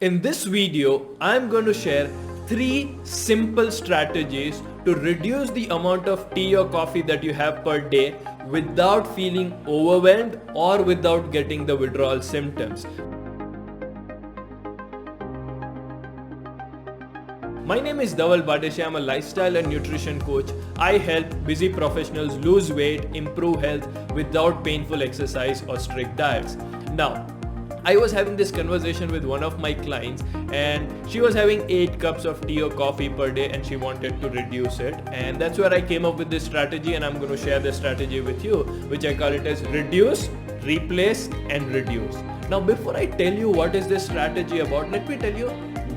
In this video, I'm going to share 3 simple strategies to reduce the amount of tea or coffee that you have per day without feeling overwhelmed or without getting the withdrawal symptoms. My name is Dhaval Badesha. I'm a lifestyle and nutrition coach. I help busy professionals lose weight, improve health without painful exercise or strict diets. Now, I was having this conversation with one of my clients and she was having 8 cups of tea or coffee per day and she wanted to reduce it, and that's where I came up with this strategy, and I'm going to share this strategy with you, which I call it as reduce, replace and reduce. Now before I tell you what is this strategy about, let me tell you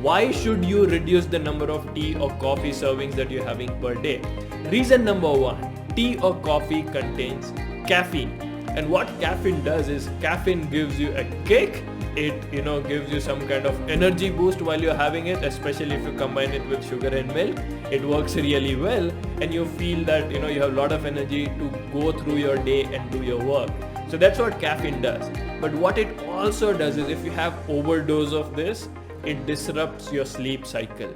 why should you reduce the number of tea or coffee servings that you're having per day. Reason number 1, tea or coffee contains caffeine. And what caffeine does is caffeine gives you a kick. It gives you some kind of energy boost while you're having it, especially if you combine it with sugar and milk. It works really well and you feel that you have a lot of energy to go through your day and do your work. So that's what caffeine does. But what it also does is if you have overdose of this, it disrupts your sleep cycle.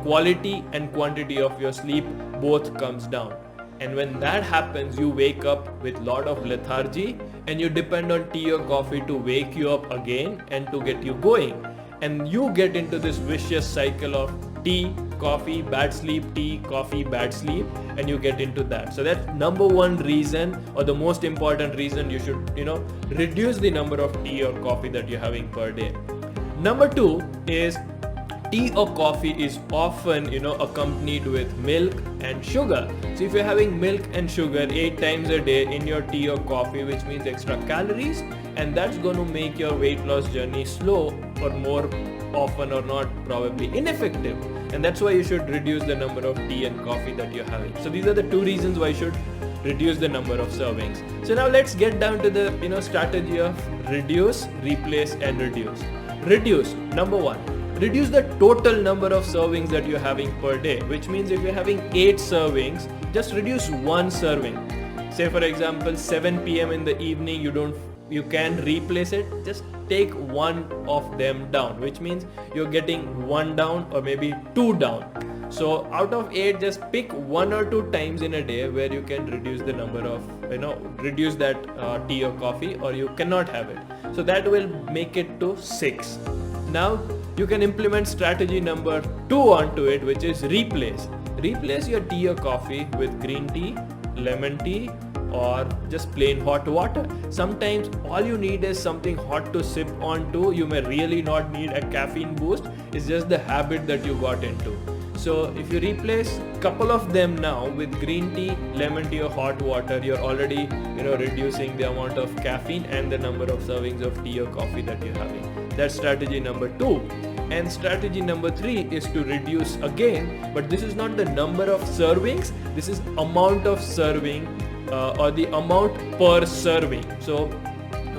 Quality and quantity of your sleep both comes down. And when that happens, you wake up with a lot of lethargy and you depend on tea or coffee to wake you up again and to get you going. And you get into this vicious cycle of tea, coffee, bad sleep, tea, coffee, bad sleep, and you get into that. So that's number 1 reason, or the most important reason you should, reduce the number of tea or coffee that you're having per day. Number 2 is tea or coffee is often accompanied with milk and sugar. So if you're having milk and sugar 8 times a day in your tea or coffee, which means extra calories, and that's going to make your weight loss journey slow, or more often or not probably ineffective. And that's why you should reduce the number of tea and coffee that you're having. So these are the 2 reasons why you should reduce the number of servings. So now let's get down to the strategy of reduce, replace and reduce. Reduce, number 1, reduce the total number of servings that you're having per day, which means if you're having 8 servings, just reduce 1 serving. Say for example 7 p.m. in the evening, you can replace it, just take 1 of them down, which means you're getting 1 down or maybe 2 down. So out of 8, just pick 1 or 2 times in a day where you can reduce the number of reduce that tea or coffee, or you cannot have it. So that will make it to 6. Now you can implement strategy number 2 onto it, which is replace. Replace your tea or coffee with green tea, lemon tea, or just plain hot water. Sometimes all you need is something hot to sip onto. You may really not need a caffeine boost. It's just the habit that you got into. So if you replace a couple of them now with green tea, lemon tea or hot water, you're already reducing the amount of caffeine and the number of servings of tea or coffee that you're having. That's strategy number 2. And strategy number 3 is to reduce again, but this is not the number of servings, this is amount of serving or the amount per serving. So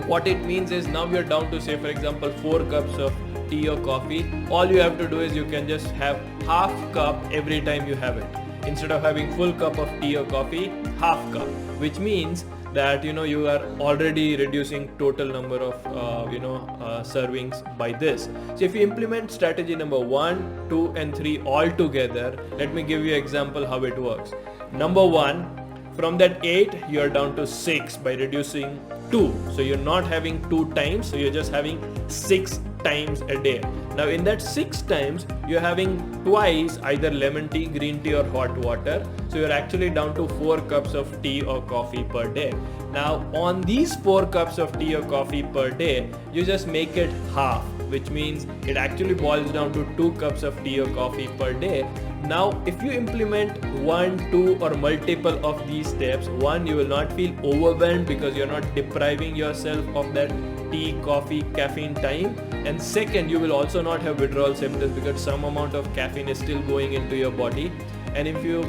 what it means is now you're down to, say for example, 4 cups of tea or coffee. All you have to do is you can just have half cup every time you have it. Instead of having full cup of tea or coffee, half cup, which means that you are already reducing total number of servings by this. So if you implement strategy number 1, 2 and 3 all together, let me give you an example how it works. Number 1, from that 8 you are down to 6 by reducing 2. So you're not having 2 times, so you're just having 6 times a day. Now in that 6 times you're having twice either lemon tea, green tea or hot water. So you're actually down to 4 cups of tea or coffee per day. Now on these 4 cups of tea or coffee per day, you just make it half, which means it actually boils down to 2 cups of tea or coffee per day. Now if you implement 1, 2 or multiple of these steps, 1, you will not feel overwhelmed because you're not depriving yourself of that tea, coffee, caffeine time, and second, you will also not have withdrawal symptoms because some amount of caffeine is still going into your body. And if you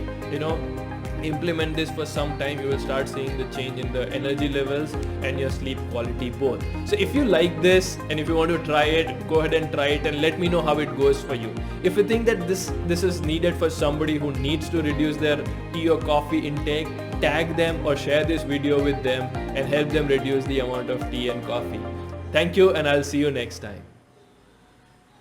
implement this for some time, you will start seeing the change in the energy levels and your sleep quality both. So if you like this and if you want to try it, go ahead and try it and let me know how it goes for you. If you think that this is needed for somebody who needs to reduce their tea or coffee intake, tag them or share this video with them and help them reduce the amount of tea and coffee. Thank you, and I'll see you next time.